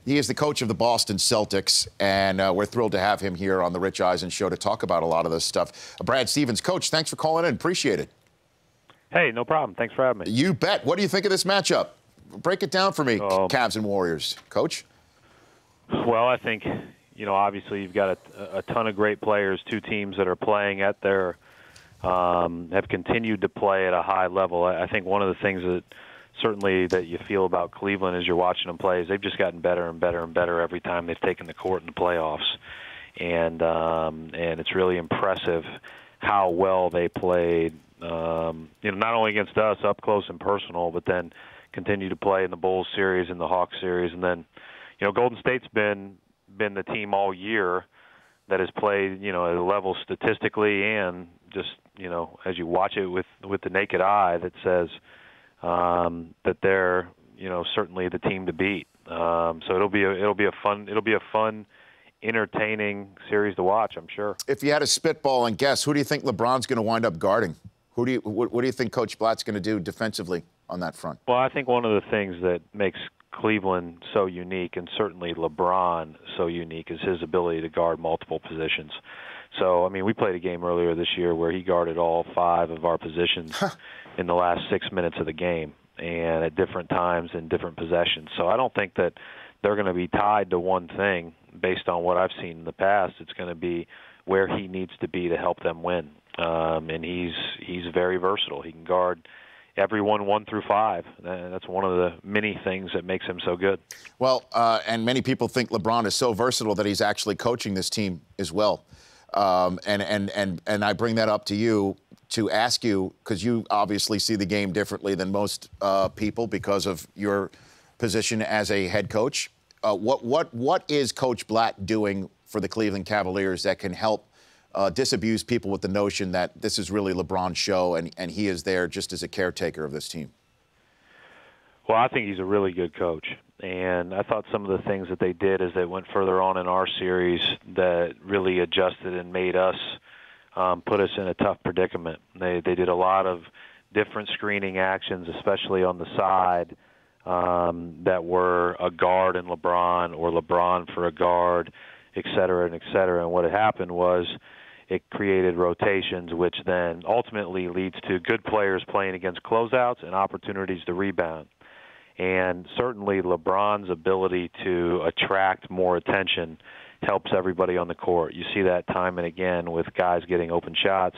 He is the coach of the Boston Celtics, and we're thrilled to have him here on the Rich Eisen Show to talk about a lot of this stuff. Brad Stevens, Coach, thanks for calling in. Appreciate it. Hey, no problem. Thanks for having me. You bet. What do you think of this matchup? Break it down for me, Cavs and Warriors. Coach? Well, I think, obviously you've got a ton of great players, two teams that are playing at their have continued to play at a high level. I think one of the things that certainly that you feel about Cleveland as you're watching them play is they've just gotten better and better and better every time they've taken the court in the playoffs. And it's really impressive how well they played, not only against us up close and personal, but then continue to play in the Bulls series and the Hawks series. And then, Golden State's been the team all year that has played, at a level statistically and just, as you watch it with the naked eye that says that they're, certainly the team to beat. So it'll be a fun, entertaining series to watch, I'm sure. If you had a spitball and guess, who do you think LeBron's going to wind up guarding? What do you think Coach Blatt's going to do defensively on that front? Well, I think one of the things that makes Cleveland so unique, and certainly LeBron so unique, is his ability to guard multiple positions. So, we played a game earlier this year where he guarded all 5 of our positions in the last 6 minutes of the game, and at different times in different possessions. So I don't think that they're going to be tied to one thing based on what I've seen in the past. It's going to be where he needs to be to help them win. And he's very versatile. He can guard everyone 1 through 5. That's one of the many things that makes him so good. Well, and many people think LeBron is so versatile that he's actually coaching this team as well. And I bring that up to you to ask you, because you obviously see the game differently than most people because of your position as a head coach. What is Coach Blatt doing for the Cleveland Cavaliers that can help disabuse people with the notion that this is really LeBron's show and he is there just as a caretaker of this team? Well, I think he's a really good coach. And I thought some of the things that they did as they went further on in our series that really adjusted and made us put us in a tough predicament. They did a lot of different screening actions, especially on the side, that were a guard in LeBron or LeBron for a guard, et cetera, and et cetera. And what had happened was it created rotations, which then ultimately leads to good players playing against closeouts and opportunities to rebound. And certainly LeBron's ability to attract more attention helps everybody on the court. You see that time and again with guys getting open shots.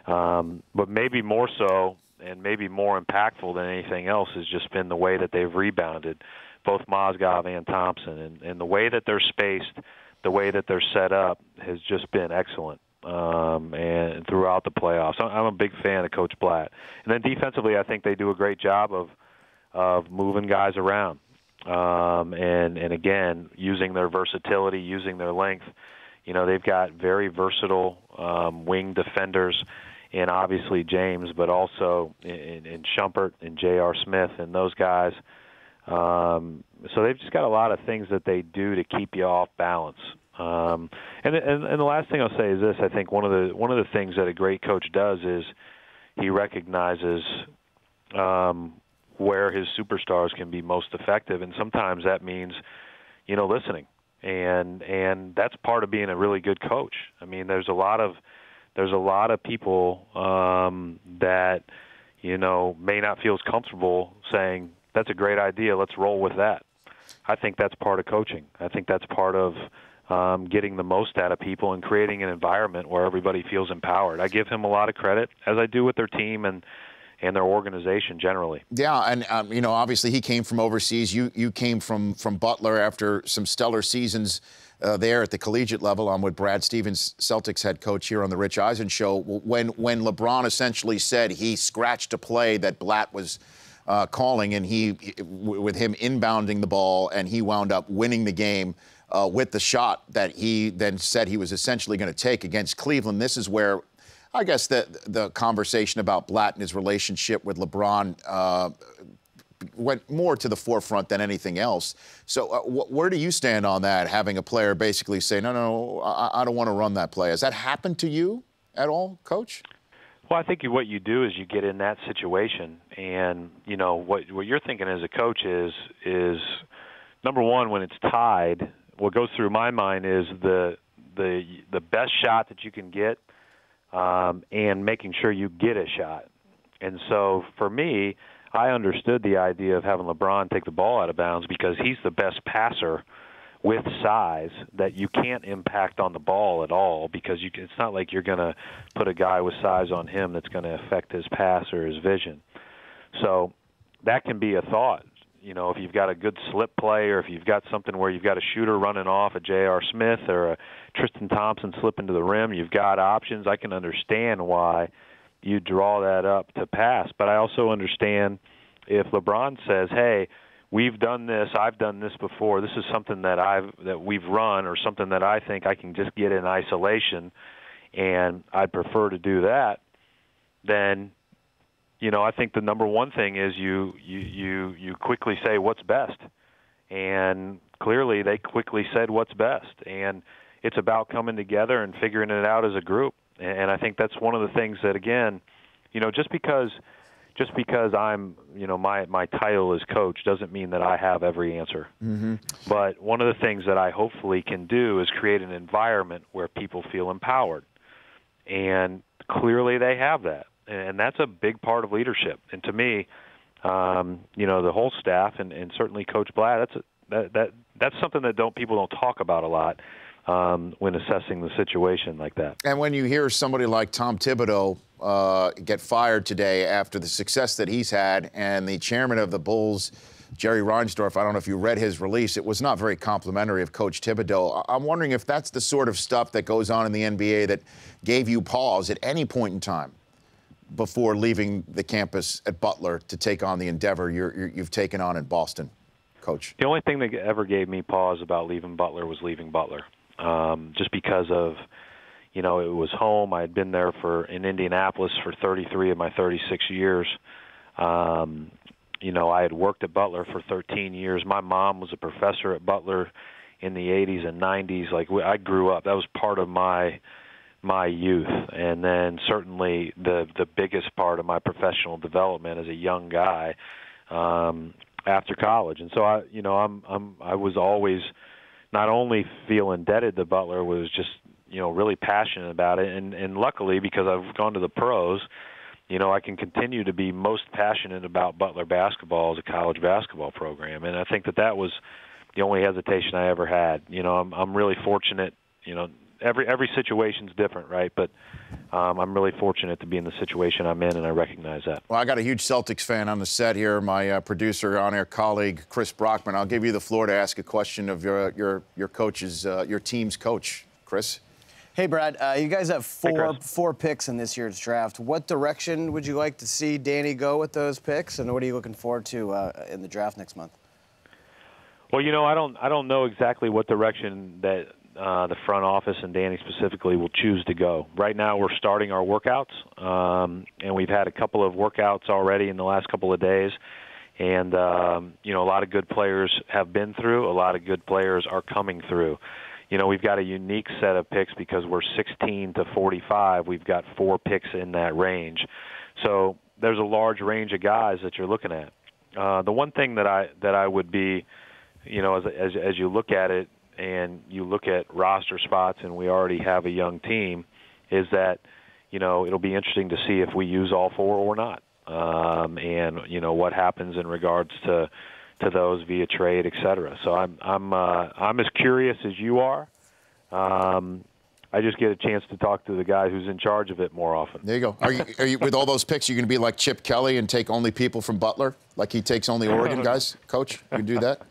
But maybe more so and maybe more impactful than anything else has just been the way that they've rebounded, both Mozgov and Thompson. And the way that they're spaced, the way that they're set up has just been excellent. And throughout the playoffs. I'm a big fan of Coach Blatt. And then defensively, I think they do a great job of moving guys around. And again, using their versatility, using their length. They've got very versatile wing defenders in obviously James, but also in Shumpert and J.R. Smith and those guys. So they've just got a lot of things that they do to keep you off balance. And the last thing I'll say is this: I think one of the things that a great coach does is he recognizes where his superstars can be most effective, and sometimes that means, listening, and that's part of being a really good coach. There's a lot of people that may not feel as comfortable saying that's a great idea, let's roll with that. I think that's part of coaching. I think that's part of getting the most out of people and creating an environment where everybody feels empowered. I give him a lot of credit, as I do with their team and their organization generally. Yeah, and obviously he came from overseas. You came from Butler after some stellar seasons there at the collegiate level. I'm with Brad Stevens, Celtics head coach, here on the Rich Eisen Show. When LeBron essentially said he scratched a play that Blatt was calling, and with him inbounding the ball, and he wound up winning the game with the shot that he then said he was essentially going to take against Cleveland. This is where I guess the conversation about Blatt and his relationship with LeBron went more to the forefront than anything else. So where do you stand on that, having a player basically say, no, I don't want to run that play? Has that happened to you at all, Coach? Well, I think what you do is you get in that situation, and what you're thinking as a coach is number one, when it's tied, what goes through my mind is the best shot that you can get, and making sure you get a shot. And so for me, I understood the idea of having LeBron take the ball out of bounds because he's the best passer with size that you can't impact on the ball at all, because it's not like you're going to put a guy with size on him that's going to affect his pass or his vision. So that can be a thought. You know, if you've got a good slip play, or if you've got something where you've got a shooter running off a J.R. Smith or a Tristan Thompson slip into the rim, you've got options. I can understand why you draw that up to pass. But I also understand if LeBron says, hey, we've done this, I've done this before, this is something that we've run, or something that I think I can just get in isolation, and I'd prefer to do that, then, you know, I think the number one thing is you quickly say what's best. And clearly they quickly said what's best. And it's about coming together and figuring it out as a group. And I think that's one of the things that, again, you know, just because I'm, you know, my title is coach doesn't mean that I have every answer. Mm-hmm. But one of the things that I hopefully can do is create an environment where people feel empowered. And clearly they have that. And that's a big part of leadership. And to me, you know, the whole staff and certainly Coach Blatt, that's something that people don't talk about a lot when assessing the situation like that. And when you hear somebody like Tom Thibodeau get fired today after the success that he's had, and the chairman of the Bulls, Jerry Reinsdorf, I don't know if you read his release, it was not very complimentary of Coach Thibodeau. I'm wondering if that's the sort of stuff that goes on in the NBA that gave you pause at any point in time before leaving the campus at Butler to take on the endeavor you've taken on in Boston, Coach. The only thing that ever gave me pause about leaving Butler was leaving Butler. Just because of, you know, it was home. I had been there in Indianapolis for 33 of my 36 years. You know, I had worked at Butler for 13 years. My mom was a professor at Butler in the 80s and 90s. Like, I grew up. That was part of my youth. And then certainly the biggest part of my professional development as a young guy after college. And so I was always not only feel indebted to Butler, was just, you know, really passionate about it. And luckily, because I've gone to the pros, you know, I can continue to be most passionate about Butler basketball as a college basketball program. And I think that was the only hesitation I ever had. You know, I'm really fortunate. You know, every situation's different, right? But I'm really fortunate to be in the situation I'm in, and I recognize that. Well, I got a huge Celtics fan on the set here, my producer, on-air colleague, Chris Brockman. I'll give you the floor to ask a question of your coach's, your team's coach, Chris. Hey, Brad, you guys have four picks in this year's draft. What direction would you like to see Danny go with those picks, and what are you looking forward to in the draft next month? Well, you know, I don't know exactly what direction that the front office and Danny specifically will choose to go. Right now we're starting our workouts, and we've had a couple of workouts already in the last couple of days. And, you know, a lot of good players have been through. A lot of good players are coming through. You know, we've got a unique set of picks because we're 16 to 45. We've got 4 picks in that range. So there's a large range of guys that you're looking at. The one thing that I would be, you know, as you look at it and you look at roster spots, and we already have a young team, is that, you know, it'll be interesting to see if we use all 4 or not. And, you know, what happens in regards to those via trade, et cetera. So I'm as curious as you are. I just get a chance to talk to the guy who's in charge of it more often. There you go. Are you with all those picks, you're going to be like Chip Kelly and take only people from Butler, like he takes only Oregon guys? Coach, you do that?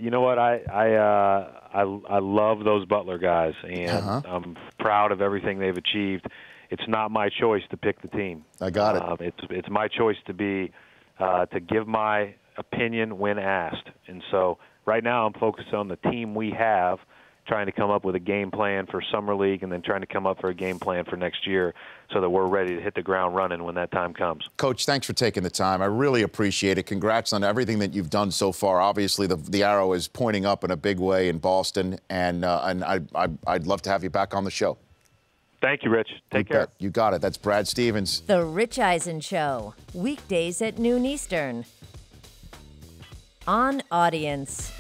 You know what? I love those Butler guys, and I'm proud of everything they've achieved. It's not my choice to pick the team. I got it. It's my choice to give my opinion when asked. And so right now I'm focused on the team we have, trying to come up with a game plan for Summer League, and then trying to come up for a game plan for next year so that we're ready to hit the ground running when that time comes. Coach, thanks for taking the time. I really appreciate it. Congrats on everything that you've done so far. Obviously, the arrow is pointing up in a big way in Boston, and I'd love to have you back on the show. Thank you, Rich. Take care. You got it. That's Brad Stevens. The Rich Eisen Show, weekdays at noon Eastern on audience.